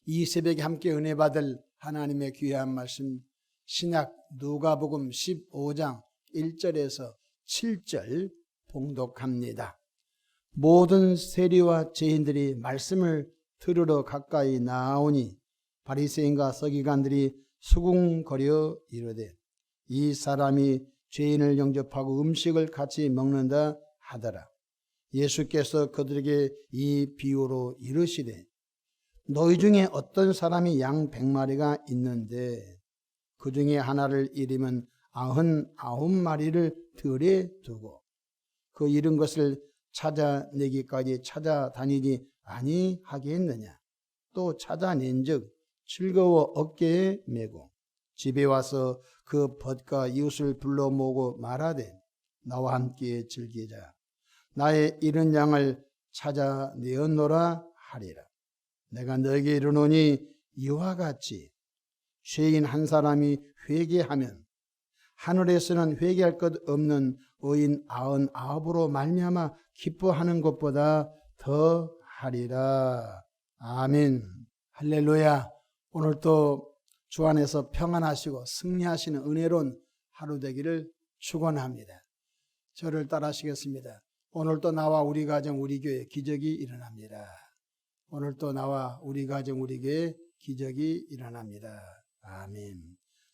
이 새벽에 함께 은혜 받을 하나님의 귀한 말씀, 신약 누가복음 15장 1절에서 7절 봉독합니다. 모든 세리와 죄인들이 말씀을 들으러 가까이 나오니 바리새인과 서기관들이 수군거려 이르되 이 사람이 죄인을 영접하고 음식을 같이 먹는다 하더라. 예수께서 그들에게 이 비유로 이르시되 너희 중에 어떤 사람이 양 100마리가 있는데 그 중에 하나를 잃으면 99마리를 들에 두고 그 잃은 것을 찾아내기까지 찾아다니지 아니하겠느냐. 또 찾아낸즉 즐거워 어깨에 메고 집에 와서 그 벗과 이웃을 불러 모으고 말하되 나와 함께 즐기자. 나의 잃은 양을 찾아내었노라 하리라. 내가 너에게 이르노니 이와 같이 죄인 한 사람이 회개하면 하늘에서는 회개할 것 없는 의인 99으로 말미암아 기뻐하는 것보다 더 하리라. 아멘. 할렐루야. 오늘 또 주 안에서 평안하시고 승리하시는 은혜로운 하루 되기를 축원합니다. 저를 따라하시겠습니다. 오늘도 나와 우리 가정 우리 교회 기적이 일어납니다. 오늘도 나와 우리 가정 우리 교회 기적이 일어납니다. 아멘.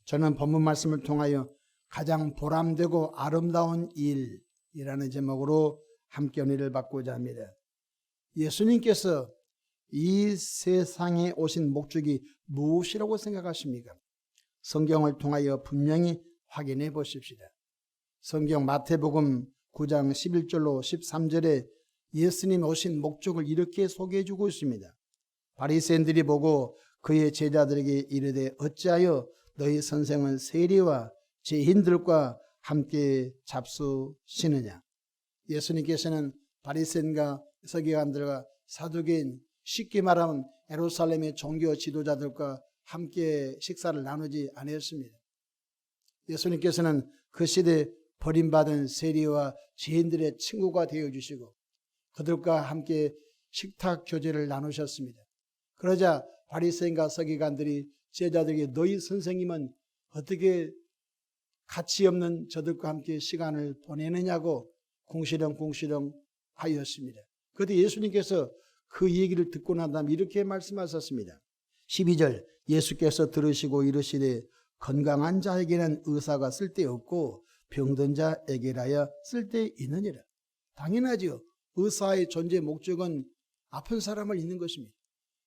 저는 본문 말씀을 통하여 가장 보람되고 아름다운 일이라는 제목으로 함께 은혜를 받고자 합니다. 예수님께서 이 세상에 오신 목적이 무엇이라고 생각하십니까? 성경을 통하여 분명히 확인해 보십시다. 성경 마태복음 9장 11절로 13절에 예수님 오신 목적을 이렇게 소개해 주고 있습니다. 바리새인들이 보고 그의 제자들에게 이르되 어찌하여 너희 선생은 세리와 죄인들과 함께 잡수시느냐. 예수님께서는 바리새인과 서기관들과 사두개인, 쉽게 말하면 예루살렘의 종교 지도자들과 함께 식사를 나누지 않았습니다. 예수님께서는 그 시대에 버림받은 세리와 죄인들의 친구가 되어주시고 그들과 함께 식탁 교제를 나누셨습니다. 그러자 바리새인과 서기관들이 제자들에게 너희 선생님은 어떻게 가치 없는 저들과 함께 시간을 보내느냐고 궁시렁궁시렁 하였습니다. 그때 예수님께서 그 얘기를 듣고 난 다음에 이렇게 말씀하셨습니다. 12절 예수께서 들으시고 이르시되 건강한 자에게는 의사가 쓸데없고 병든 자에게라야 쓸데있느니라. 당연하죠. 의사의 존재 목적은 아픈 사람을 잊는 것입니다.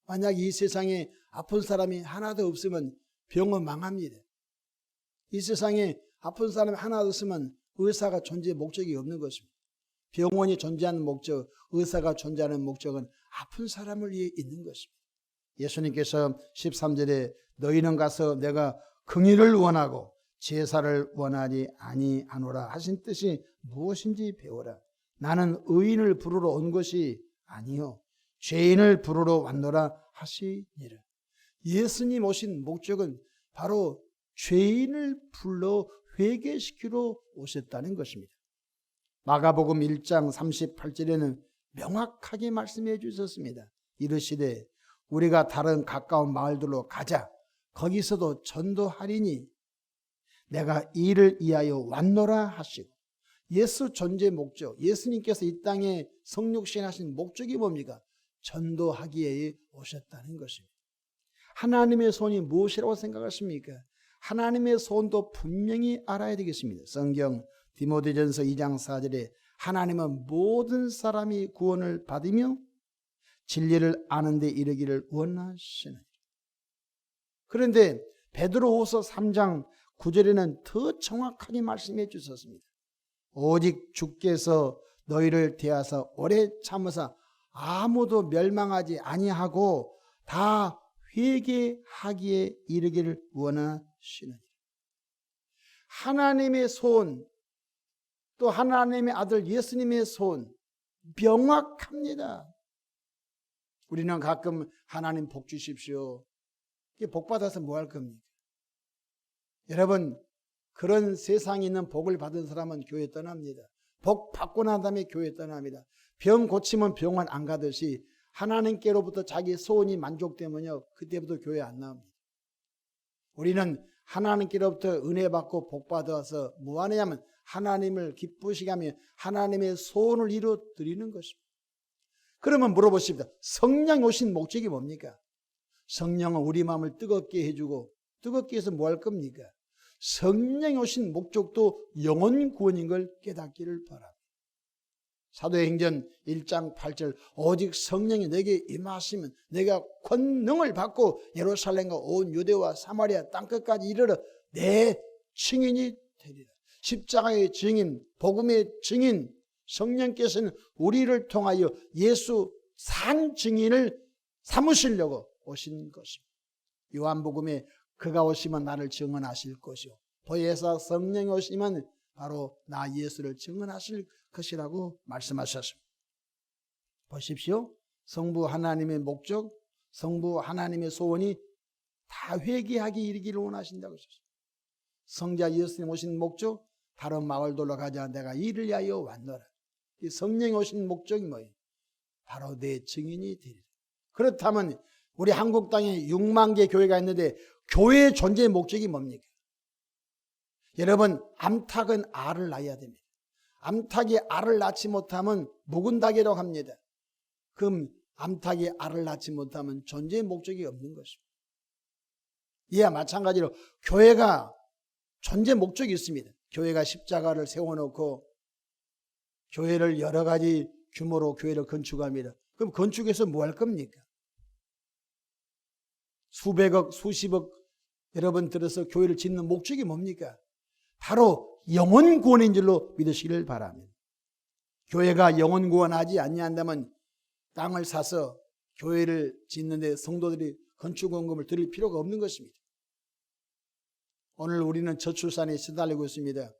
만약 이 세상에 아픈 사람이 하나도 없으면 병은 망합니다. 이 세상에 아픈 사람이 하나도 없으면 의사가 존재 목적이 없는 것입니다. 병원이 존재하는 목적, 의사가 존재하는 목적은 아픈 사람을 위해 있는 것입니다. 예수님께서 13절에 너희는 가서 내가 긍휼을 원하고 제사를 원하지 아니하노라 하신 뜻이 무엇인지 배우라. 나는 의인을 부르러 온 것이 아니요 죄인을 부르러 왔노라 하시니라. 예수님 오신 목적은 바로 죄인을 불러 회개시키러 오셨다는 것입니다. 마가복음 1장 38절에는 명확하게 말씀해 주셨습니다. 이르시되 우리가 다른 가까운 마을들로 가자. 거기서도 전도하리니 내가 이를 위하여 왔노라 하시고 예수 존재 목적, 예수님께서 이 땅에 성육신하신 목적이 뭡니까? 전도하기에 오셨다는 것입니다. 하나님의 손이 무엇이라고 생각하십니까? 하나님의 손도 분명히 알아야 되겠습니다. 성경 디모데전서 2장 4절에 하나님은 모든 사람이 구원을 받으며 진리를 아는 데 이르기를 원하시느니라. 그런데 베드로후서 3장 9절에는 더 정확하게 말씀해 주셨습니다. 오직 주께서 너희를 대하사 오래 참으사 아무도 멸망하지 아니하고 다 회개하기에 이르기를 원하시느니라. 하나님의 손, 또 하나님의 아들 예수님의 손 명확합니다. 우리는 가끔 하나님 복 주십시오. 복 받아서 뭐 할 겁니까? 여러분, 그런 세상에 있는 복을 받은 사람은 교회 떠납니다. 복 받고 난 다음에 교회 떠납니다. 병 고치면 병원 안 가듯이 하나님께로부터 자기 소원이 만족되면요, 그때부터 교회 안 나옵니다. 우리는 하나님께로부터 은혜 받고 복 받아서 뭐 하느냐면 하나님을 기쁘시게 하며 하나님의 소원을 이루어 드리는 것입니다. 그러면 물어보십니다. 성령 오신 목적이 뭡니까? 성령은 우리 마음을 뜨겁게 해주고, 뜨겁게 해서 뭐 할 겁니까? 성령이 오신 목적도 영혼 구원인 걸 깨닫기를 바랍니다. 사도행전 1장 8절 오직 성령이 내게 임하시면 내가 권능을 받고 예루살렘과 온 유대와 사마리아 땅끝까지 이르러 내 증인이 되리라. 십자가의 증인, 복음의 증인, 성령께서는 우리를 통하여 예수 산 증인을 삼으시려고 오신 것입니다. 요한복음에 그가 오시면 나를 증언하실 것이요 보혜사 성령이 오시면 바로 나 예수를 증언하실 것이라고 말씀하셨습니다. 보십시오. 성부 하나님의 목적, 성부 하나님의 소원이 다 회개하기 이르기를 원하신다고 하셨습니다. 성자 예수님 오신 목적, 다른 마을 돌아가자 내가 이를 위하여 왔노라. 이 성령이 오신 목적이 뭐예요? 바로 내 증인이 되리라. 그렇다면 우리 한국 땅에 6만 개 교회가 있는데 교회의 존재의 목적이 뭡니까? 여러분, 암탉은 알을 낳아야 됩니다. 암탉이 알을 낳지 못하면 묵은 닭이라고 합니다. 그럼 암탉이 알을 낳지 못하면 존재의 목적이 없는 것입니다. 이와 마찬가지로 교회가 존재 목적이 있습니다. 교회가 십자가를 세워놓고 교회를 여러 가지 규모로 교회를 건축합니다. 그럼 건축해서 뭐 할 겁니까? 수백억, 수십억 여러분 들어서 교회를 짓는 목적이 뭡니까? 바로 영혼 구원인 줄로 믿으시기를 바랍니다. 교회가 영혼 구원하지 아니한다면 땅을 사서 교회를 짓는데 성도들이 건축원금을 드릴 필요가 없는 것입니다. 오늘 우리는 저출산에 시달리고 있습니다.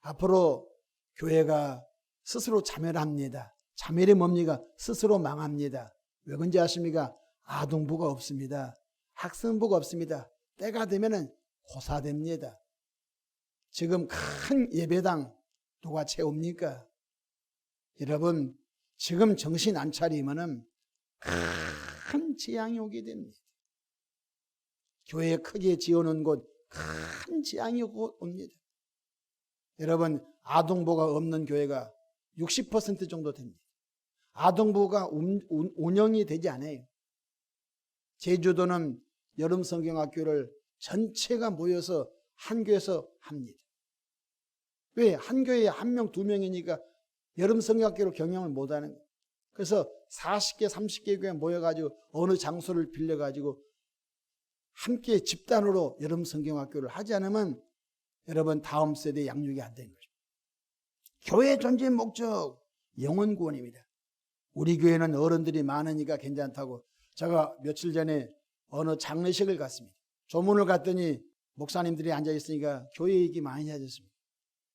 앞으로 교회가 스스로 자멸합니다. 자멸이 뭡니까? 스스로 망합니다. 왜 그런지 아십니까? 아동부가 없습니다. 학생부가 없습니다. 때가 되면은 고사됩니다. 지금 큰 예배당 누가 채웁니까? 여러분, 지금 정신 안 차리면은 큰 재앙이 오게 됩니다. 교회 크게 지어놓은 곳 큰 재앙이 옵니다. 여러분, 아동부가 없는 교회가 60% 정도 됩니다. 아동부가 운영이 되지 않아요. 제주도는 여름 성경학교를 전체가 모여서 한 교회에서 합니다. 왜? 한 교회에 한 명, 두 명이니까 여름 성경학교를 경영을 못하는 거예요. 그래서 40개, 30개 교회 모여가지고 어느 장소를 빌려가지고 함께 집단으로 여름 성경학교를 하지 않으면 여러분 다음 세대에 양육이 안 되는 거죠. 교회 존재의 목적, 영혼 구원입니다. 우리 교회는 어른들이 많으니까 괜찮다고 제가 며칠 전에 어느 장례식을 갔습니다. 조문을 갔더니 목사님들이 앉아있으니까 교회 얘기 많이 하셨습니다.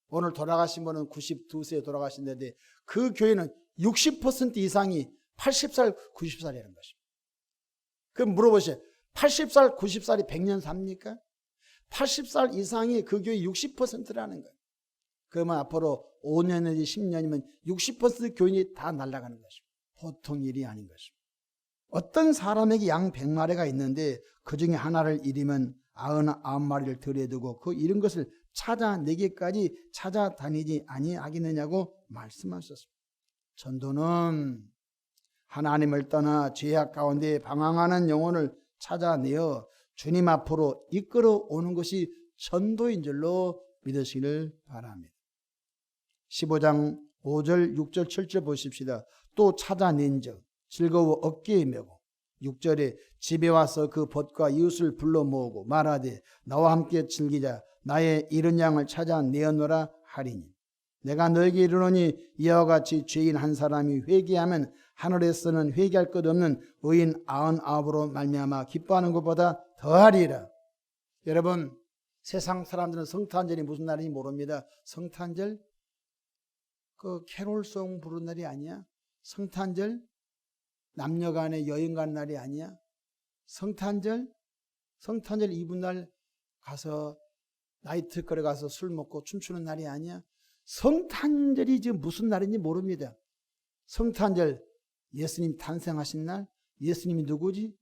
오늘 돌아가신 분은 92세에 돌아가신다는데 그 교회는 60% 이상이 80살, 90살이라는 것입니다. 그럼 물어보세요. 80살, 90살이 100년 삽니까? 80살 이상이 그 교회 60%라는 거예요. 그러면 앞으로 5년 내지 10년이면 60% 교인이 다 날아가는 것입니다. 보통 일이 아닌 것입니다. 어떤 사람에게 양 100마리가 있는데 그 중에 하나를 잃으면 99마리를 들여 두고 그 잃은 것을 찾아내기까지 찾아다니지 아니하겠느냐고 말씀하셨습니다. 전도는 하나님을 떠나 죄악 가운데 방황하는 영혼을 찾아내어 주님 앞으로 이끌어 오는 것이 전도인 줄로 믿으시기를 바랍니다. 15장 5절, 6절, 7절 보십시다. 또 찾아낸 적 즐거워 어깨에 메고 6절에 집에 와서 그 벗과 이웃을 불러 모으고 말하되 나와 함께 즐기자 나의 잃은 양을 찾아내어노라 하리니 내가 너에게 이르노니 이와 같이 죄인 한 사람이 회개하면 하늘에서는 회개할 것 없는 의인 99으로 말미암아 기뻐하는 것보다 더하리라. 여러분, 세상 사람들은 성탄절이 무슨 날인지 모릅니다. 성탄절 그 캐롤송 부르는 날이 아니야. 성탄절 남녀 간에 여행 간 날이 아니야. 성탄절 이브날 가서 나이트클에 가서 술 먹고 춤추는 날이 아니야. 성탄절이 지금 무슨 날인지 모릅니다. 성탄절 예수님 탄생하신 날? 예수님이 누구지?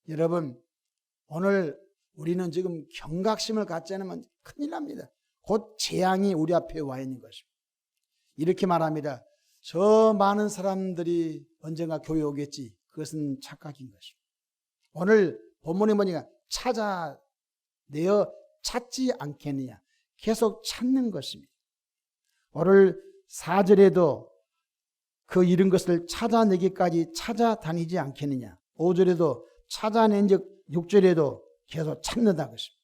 여러분, 오늘 우리는 지금 경각심을 갖지 않으면 큰일 납니다. 곧 재앙이 우리 앞에 와 있는 것입니다. 이렇게 말합니다. 저 많은 사람들이 언젠가 교회 오겠지. 그것은 착각인 것입니다. 오늘 본문이 뭐니까 찾아내어 찾지 않겠느냐. 계속 찾는 것입니다. 오늘 4절에도 그 잃은 것을 찾아내기까지 찾아다니지 않겠느냐. 5절에도 찾아낸 즉 6절에도 계속 찾는다 것입니다.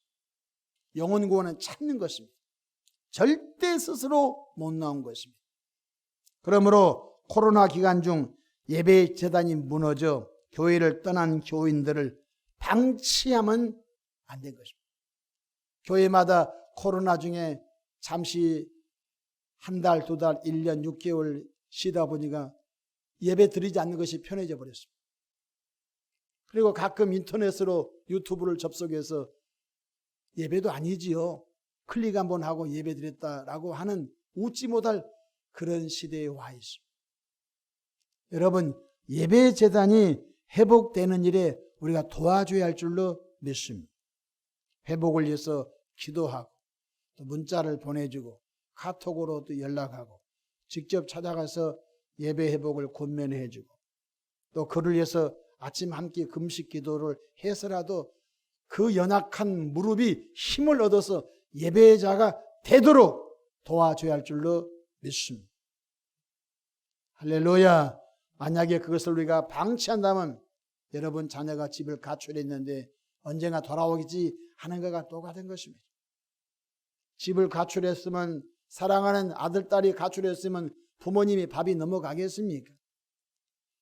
영혼 구원은 찾는 것입니다. 절대 스스로 못 나온 것입니다. 그러므로 코로나 기간 중 예배 재단이 무너져 교회를 떠난 교인들을 방치하면 안 된 것입니다. 교회마다 코로나 중에 잠시 한 달, 두 달, 1년, 6개월 쉬다 보니까 예배 드리지 않는 것이 편해져 버렸습니다. 그리고 가끔 인터넷으로 유튜브를 접속해서 예배도 아니지요. 클릭 한번 하고 예배 드렸다라고 하는 웃지 못할 그런 시대에 와 있습니다. 여러분, 예배 재단이 회복되는 일에 우리가 도와줘야 할 줄로 믿습니다. 회복을 위해서 기도하고 또 문자를 보내주고 카톡으로 또 연락하고 직접 찾아가서 예배 회복을 권면해주고 또 그를 위해서 아침 함께 금식 기도를 해서라도 그 연약한 무릎이 힘을 얻어서 예배자가 되도록 도와줘야 할 줄로 믿습니다. 할렐루야. 만약에 그것을 우리가 방치한다면 여러분 자녀가 집을 가출했는데 언젠가 돌아오겠지 하는 것과 똑같은 것입니다. 집을 가출했으면 사랑하는 아들, 딸이 가출했으면 부모님이 밥이 넘어가겠습니까?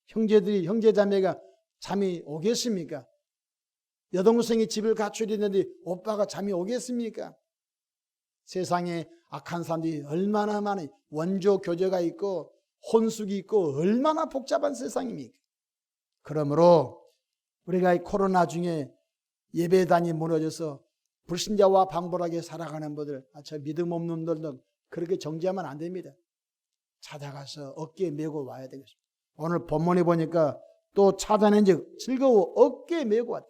형제자매가 잠이 오겠습니까? 여동생이 집을 가출했는데 오빠가 잠이 오겠습니까? 세상에 악한 사람들이 얼마나 많이 원조 교제가 있고 혼숙이 있고 얼마나 복잡한 세상입니까? 그러므로 우리가 이 코로나 중에 예배단이 무너져서 불신자와 방불하게 살아가는 분들, 저 믿음 없는 분들도 그렇게 정죄하면 안 됩니다. 찾아가서 어깨에 메고 와야 되겠습니다. 오늘 본문에 보니까 또 찾아낸 즉 즐거워 어깨에 메고 왔다.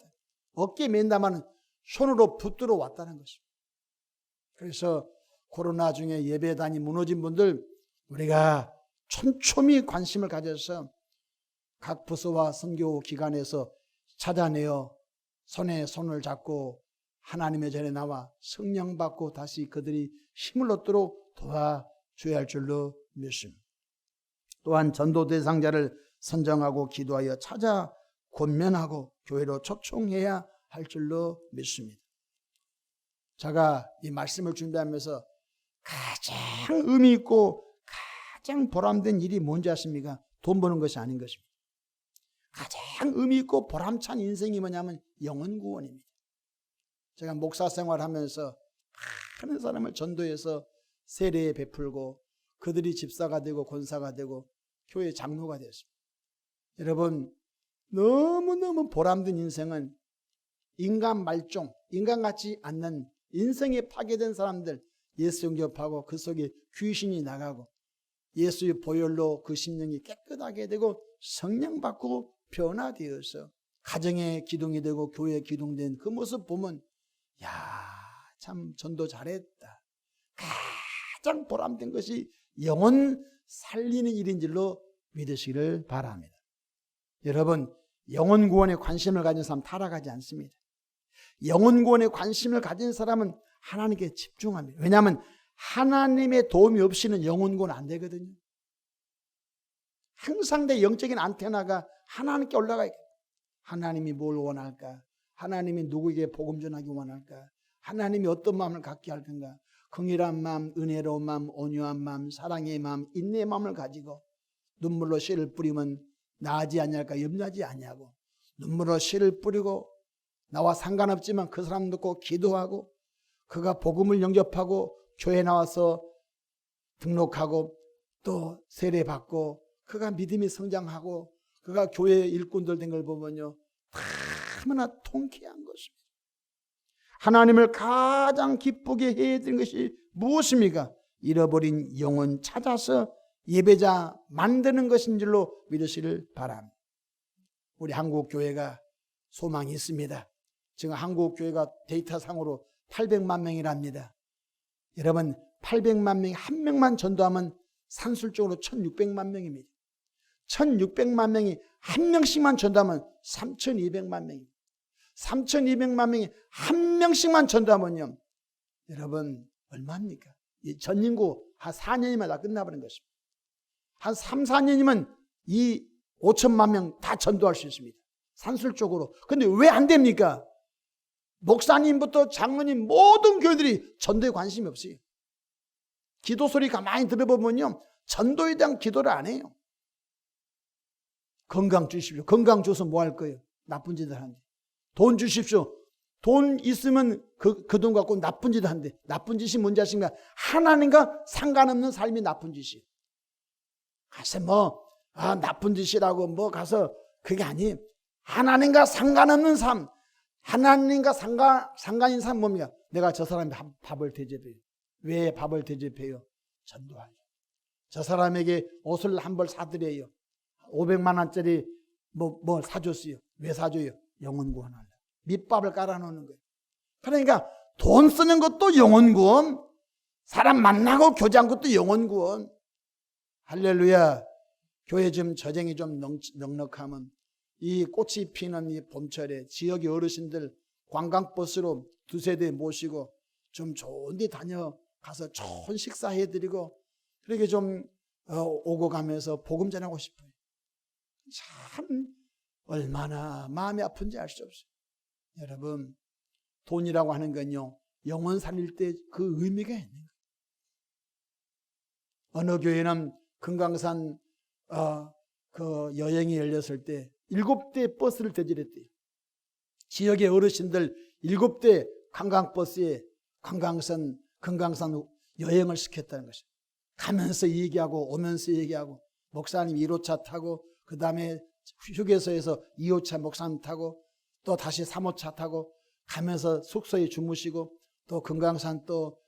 어깨에 맨다마는 손으로 붙들어 왔다는 것입니다. 그래서 코로나 중에 예배단이 무너진 분들 우리가 촘촘히 관심을 가져서 각 부서와 선교 기관에서 찾아내어 손에 손을 잡고 하나님의 전에 나와 성령 받고 다시 그들이 힘을 얻도록 도와줘야 할 줄로 믿습니다. 또한 전도 대상자를 선정하고 기도하여 찾아 권면하고 교회로 초청해야 할 줄로 믿습니다. 제가 이 말씀을 준비하면서 가장 의미 있고 가장 보람된 일이 뭔지 아십니까? 돈 버는 것이 아닌 것입니다. 가장 의미 있고 보람찬 인생이 뭐냐면 영혼 구원입니다. 제가 목사 생활하면서 많은 사람을 전도해서 세례에 베풀고 그들이 집사가 되고 권사가 되고 교회 장로가 됐습니다. 여러분, 너무너무 보람된 인생은 인간 말종, 인간 같지 않는 인생에 파괴된 사람들 예수 영접하고 그 속에 귀신이 나가고 예수의 보혈로 그 심령이 깨끗하게 되고 성령 받고 변화되어서 가정의 기둥이 되고 교회의 기둥된 그 모습 보면 야, 참 전도 잘했다. 가장 보람된 것이 영혼 살리는 일인 줄로 믿으시기를 바랍니다. 여러분, 영혼 구원에 관심을 가진 사람 타락하지 않습니다. 영혼 구원에 관심을 가진 사람은 하나님께 집중합니다. 왜냐하면 하나님의 도움이 없이는 영혼 구원 안 되거든요. 항상 내 영적인 안테나가 하나님께 올라가 있고 하나님이 뭘 원할까? 하나님이 누구에게 복음 전하기 원할까? 하나님이 어떤 마음을 갖게 할 건가? 긍휼한 마음, 은혜로운 마음, 온유한 마음, 사랑의 마음, 인내의 마음을 가지고 눈물로 씨를 뿌리면 나아지 아니할까 염려하지 아니하고 눈물로 씨를 뿌리고 나와 상관없지만 그 사람 듣고 기도하고 그가 복음을 영접하고 교회 나와서 등록하고 또 세례받고 그가 믿음이 성장하고 그가 교회 일꾼들 된 걸 보면요 얼마나 통쾌한 것입니다. 하나님을 가장 기쁘게 해야 되는 것이 무엇입니까? 잃어버린 영혼 찾아서 예배자 만드는 것인 줄로 믿으시길 바랍니다. 우리 한국교회가 소망이 있습니다. 지금 한국교회가 데이터상으로 800만 명이랍니다. 여러분 800만 명이 한 명만 전도하면 산술적으로 1600만 명입니다. 1600만 명이 한 명씩만 전도하면 3200만 명입니다. 3200만 명이 한 명씩만 전도하면요, 여러분 얼마입니까? 이 전인구 한 4년이면 다 끝나버린 것입니다. 한 3, 4년이면 이 5천만 명 다 전도할 수 있습니다. 산술적으로. 근데 왜 안 됩니까? 목사님부터 장로님 모든 교회들이 전도에 관심이 없어요. 기도 소리 가만히 들어보면요, 전도에 대한 기도를 안 해요. 건강 주십시오. 건강 줘서 뭐 할 거예요? 나쁜 짓을 하는데. 돈 주십시오. 돈 있으면 그 돈 갖고 나쁜 짓을 하는데, 나쁜 짓이 뭔지 아십니까? 하나님과 상관없는 삶이 나쁜 짓이에요. 가서 나쁜 짓이라고 가서 그게 아니에요. 하나님과 상관없는 삶. 하나님과 상관인 삶 뭡니까? 내가 저 사람이 밥을 대접해요. 왜 밥을 대접해요? 전도하죠. 저 사람에게 옷을 한 벌 사드려요. 500만 원짜리 뭐 사줬어요. 왜 사줘요? 영혼 구원하려. 밑밥을 깔아놓는 거예요. 그러니까 돈 쓰는 것도 영혼 구원, 사람 만나고 교제한 것도 영혼 구원. 할렐루야. 교회 좀 저쟁이 좀 넉넉하면 이 꽃이 피는 이 봄철에 지역의 어르신들 관광버스로 2세대 모시고 좀 좋은 데 다녀가서 좋은 식사해드리고 그렇게 좀 오고 가면서 복음 전하고 싶어요. 참 얼마나 마음이 아픈지 알 수 없어요. 여러분, 돈이라고 하는 건요, 영혼 살릴 때 그 의미가 있는 거예요. 어느 교회는 금강산 그 여행이 열렸을 때 7대 버스를 대절했대요. 지역의 어르신들 7대 관광버스에 금강산 여행을 시켰다는 것이에요. 가면서 얘기하고 오면서 얘기하고, 목사님 1호차 타고 그 다음에 휴게소에서 2호차 목사님 타고 또 다시 3호차 타고 가면서 숙소에 주무시고 또 금강산 또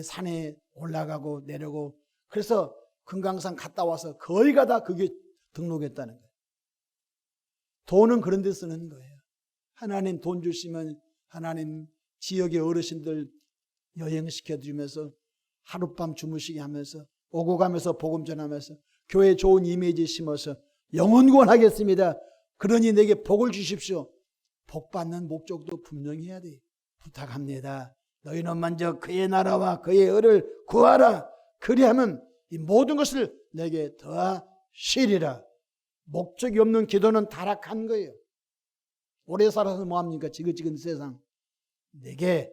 산에 올라가고 내려고, 그래서 금강산 갔다 와서 거의가 다 그게 등록했다는 거예요. 돈은 그런 데 쓰는 거예요. 하나님 돈 주시면 하나님 지역의 어르신들 여행시켜주면서 하룻밤 주무시게 하면서 오고 가면서 복음 전하면서 교회 좋은 이미지 심어서 영혼 구원하겠습니다. 그러니 내게 복을 주십시오. 복 받는 목적도 분명히 해야 돼요. 부탁합니다. 너희는 먼저 그의 나라와 그의 의를 구하라. 그리하면 이 모든 것을 내게 더하시리라. 목적이 없는 기도는 타락한 거예요. 오래 살아서 뭐합니까? 지긋지긋 세상. 내게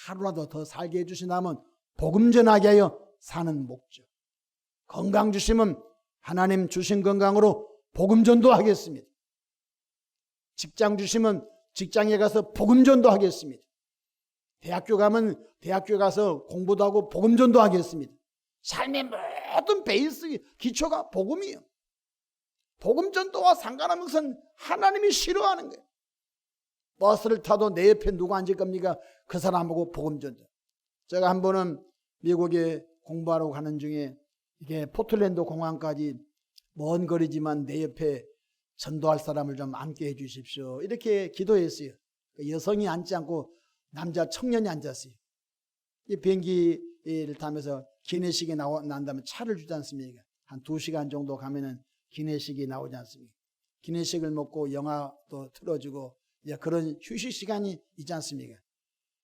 하루라도 더 살게 해주신다면 복음 전하게 하여 사는 목적. 건강 주시면 하나님 주신 건강으로 복음 전도하겠습니다. 직장 주시면 직장에 가서 복음 전도하겠습니다. 대학교 가면 대학교 가서 공부도 하고 복음 전도하겠습니다. 삶의 모든 베이스 기초가 복음이에요. 복음 전도와 상관없는 것은 하나님이 싫어하는 거예요. 버스를 타도 내 옆에 누가 앉을 겁니까? 그 사람하고 복음 전도. 제가 한 번은 미국에 공부하러 가는 중에 이게 포틀랜드 공항까지 먼 거리지만 내 옆에 전도할 사람을 좀 앉게 해 주십시오. 이렇게 기도했어요. 여성이 앉지 않고 남자 청년이 앉았어요. 이 비행기를 타면서 기내식이 난 다음에 차를 주지 않습니까? 한 2시간 정도 가면은 기내식이 나오지 않습니까? 기내식을 먹고 영화도 틀어주고 그런 휴식 시간이 있지 않습니까?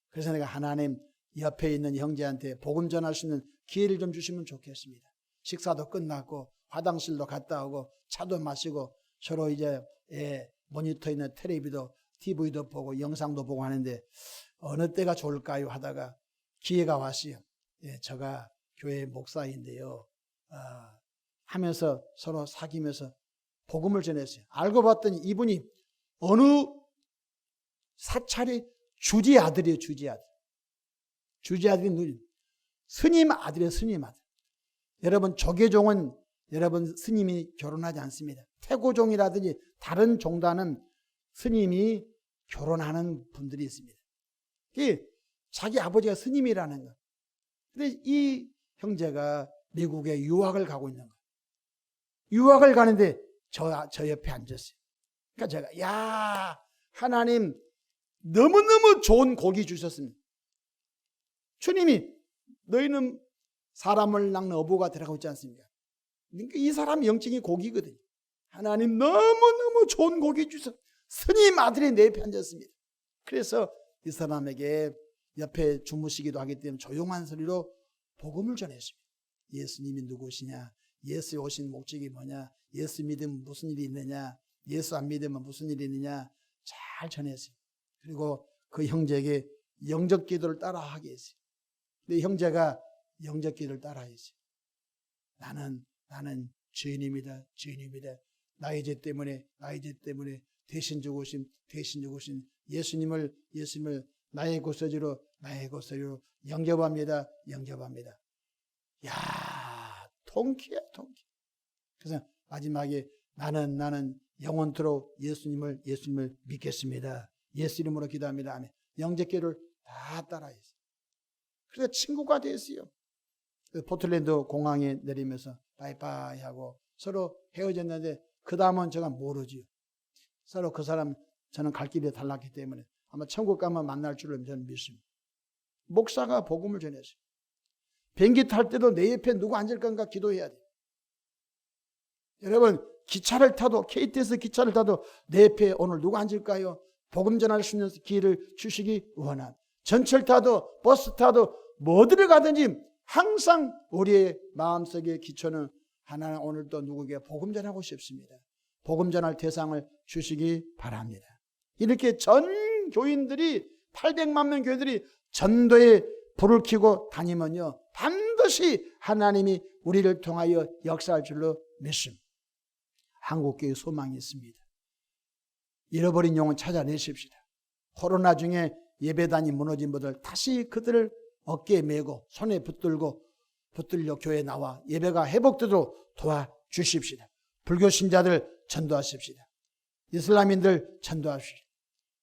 그래서 내가 하나님 옆에 있는 형제한테 복음 전할 수 있는 기회를 좀 주시면 좋겠습니다. 식사도 끝났고 화장실도 갔다 오고 차도 마시고 서로 이제 모니터에 있는 텔레비도 TV도 보고 영상도 보고 하는데 어느 때가 좋을까요? 하다가 기회가 왔어요. 제가 교회 목사인데요. 하면서 서로 사귀면서 복음을 전했어요. 알고 봤더니 이분이 어느 사찰의 주지 아들이에요. 주지 아들. 주지 아들이 누님. 스님 아들이에요. 스님 아들. 여러분 조계종은 여러분 스님이 결혼하지 않습니다. 태고종이라든지 다른 종단은 스님이 결혼하는 분들이 있습니다. 자기 아버지가 스님이라는 거. 근데 이 형제가 미국에 유학을 가고 있는 거예요. 유학을 가는데 저 옆에 앉았어요. 그러니까 제가 야 하나님 너무너무 좋은 고기 주셨습니다. 주님이 너희는 사람을 낚는 어부가 되라고 했지 않습니까? 그러니까 이 사람 영적인 고기거든요. 하나님 너무너무 좋은 고기 주셔서 스님 아들이 내 옆에 앉았습니다. 그래서 이 사람에게 옆에 주무시기도 하기 때문에 조용한 소리로 복음을 전했습니다. 예수님이 누구시냐? 예수 오신 목적이 뭐냐? 예수 믿으면 무슨 일이 있느냐? 예수 안 믿으면 무슨 일이 있느냐? 잘 전했어요. 그리고 그 형제에게 영적 기도를 따라 하게 했어요. 근데 형제가 영적 기도를 따라 했어요. 나는 죄인입니다. 죄인입니다. 나의 죄 때문에 대신 죽으신 예수님을 나의 고서지로 영접합니다. 야, 통쾌야, 통쾌. 그래서 마지막에 나는 영원토록 예수님을 믿겠습니다. 예수 이름으로 기도합니다. 하며 영접기도를 다 따라했어요. 그래서 친구가 됐어요. 포틀랜드 공항에 내리면서 바이바이 하고 서로 헤어졌는데 그 다음은 제가 모르지요. 서로 그 사람 저는 갈 길이 달랐기 때문에 아마 천국 가면 만날 줄을 저는 믿습니다. 목사가 복음을 전했어요. 비행기 탈 때도 내 옆에 누구 앉을 건가 기도해야 돼요. 여러분 기차를 타도 KTX 기차를 타도 내 옆에 오늘 누구 앉을까요? 복음 전할 수 있는 기회를 주시기 원한. 전철 타도 버스 타도 뭐들을 가든지 항상 우리의 마음속의 기초는 하나는 오늘 또 누구에게 복음 전하고 싶습니다. 복음 전할 대상을 주시기 바랍니다. 이렇게 전 교인들이 800만 명 교인들이 전도에 불을 켜고 다니면요 반드시 하나님이 우리를 통하여 역사할 줄로 믿습니다. 한국교회 소망이 있습니다. 잃어버린 영혼 찾아내십시다. 코로나 중에 예배단이 무너진 분들 다시 그들을 어깨에 메고 손에 붙들려 교회에 나와 예배가 회복되도록 도와주십시다. 불교 신자들 전도하십시다. 이슬람인들 전도하십시다.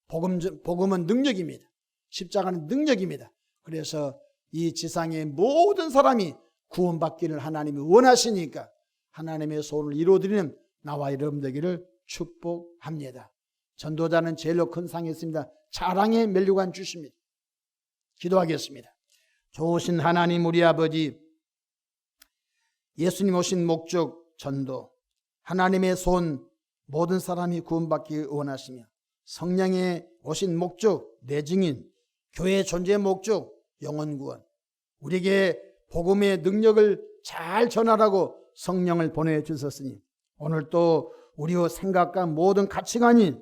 복음은 능력입니다. 십자가는 능력입니다. 그래서 이 지상의 모든 사람이 구원받기를 하나님이 원하시니까 하나님의 소원을 이루어드리는 나와 여러분 되기를 축복합니다. 전도자는 제일로 큰 상이 있습니다. 자랑의 면류관 주십니다. 기도하겠습니다. 좋으신 하나님 우리 아버지, 예수님 오신 목적 전도, 하나님의 손 모든 사람이 구원받기 원하시며 성령의 오신 목적 내증인 교회의 존재의 목적 영혼 구원, 우리에게 복음의 능력을 잘 전하라고 성령을 보내주셨으니 오늘 또 우리의 생각과 모든 가치관이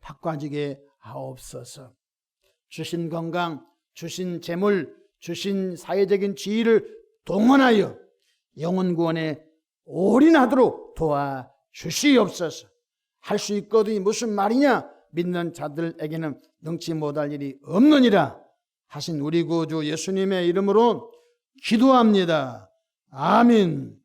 바꿔지게 하옵소서. 주신 건강, 주신 재물, 주신 사회적인 지위를 동원하여 영혼 구원에 올인하도록 도와주시옵소서. 할 수 있거든요. 무슨 말이냐? 믿는 자들에게는 능치 못할 일이 없느니라 하신 우리 구주 예수님의 이름으로 기도합니다. 아멘.